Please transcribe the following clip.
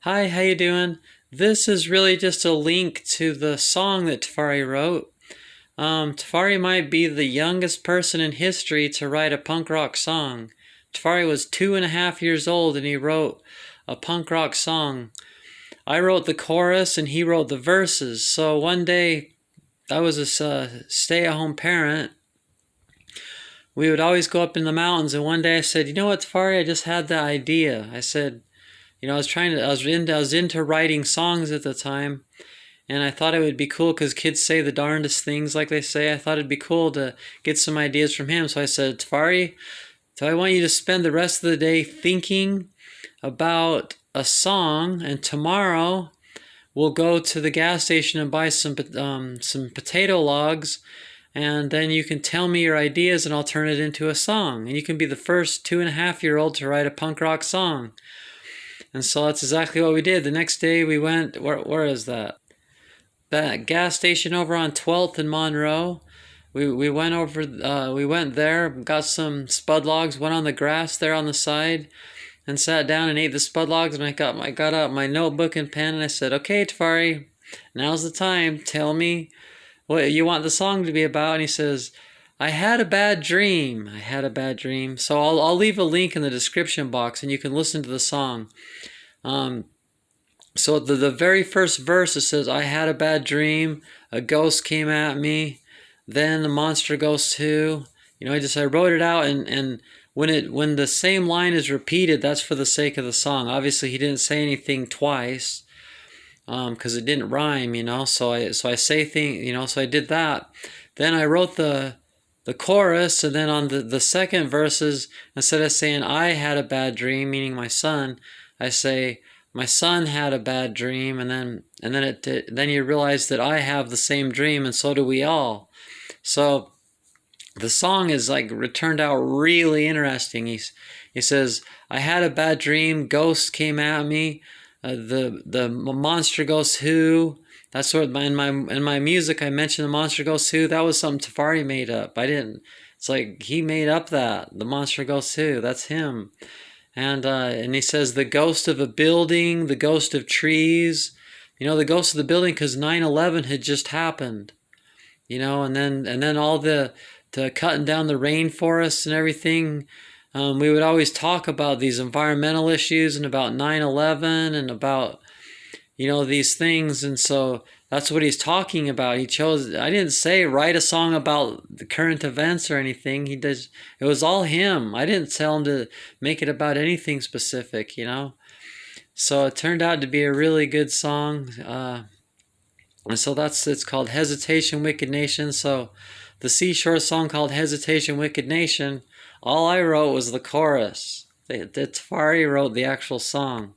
Hi, how you doing? This is really just a link to the song that Tafari wrote. Tafari might be the youngest person in history to write a punk rock song. Tafari was 2.5 years old and he wrote a punk rock song. I wrote the chorus and he wrote the verses. So one day, I was a stay-at-home parent. We would always go up in the mountains, and one day I said, "You know what, Tafari? I just had the idea." I said, I was into writing songs at the time, and I thought it would be cool because kids say the darndest things, like they say. I thought it'd be cool to get some ideas from him. So I said, Tafari, so I want you to spend the rest of the day thinking about a song, and tomorrow we'll go to the gas station and buy some potato logs, and then you can tell me your ideas, and I'll turn it into a song. And you can be the first 2.5-year-old to write a punk rock song. And so that's exactly what we did. The next day we went, where is that? That gas station over on 12th and Monroe. We went over, we went there, got some spud logs, went on the grass there on the side, and sat down and ate the spud logs. And I got out my notebook and pen, and I said, "Okay, Tafari, now's the time. Tell me what you want the song to be about." And he says, "I had a bad dream. I had a bad dream." So I'll leave a link in the description box, and you can listen to the song. So the very first verse, it says, "I had a bad dream. A ghost came at me. Then the monster ghost too." I wrote it out, and when the same line is repeated, that's for the sake of the song. Obviously, he didn't say anything twice, because it didn't rhyme. So I say things. So I did that. Then I wrote the chorus, and then on the second verses, instead of saying "I had a bad dream," meaning my son, I say "my son had a bad dream," and then you realize that I have the same dream, and so do we all. So the song is turned out really interesting. He says, "I had a bad dream. Ghosts came at me. The monster ghost who." That's what in my music I mentioned the monster ghost who. That was something Tafari made up. I didn't. It's like he made up that the monster ghost who. That's him. And he says the ghost of a building, the ghost of trees. The ghost of the building because 9/11 had just happened. And then all the cutting down the rainforests and everything. We would always talk about these environmental issues and about 9/11 and about these things. And so that's what he's talking about. I didn't say write a song about the current events or anything. It was all him. I didn't tell him to make it about anything specific. So it turned out to be a really good song. And so it's called Hesitation, Wicked Nation. So the Seashore song called Hesitation, Wicked Nation, all I wrote was the chorus. Tafari wrote the actual song.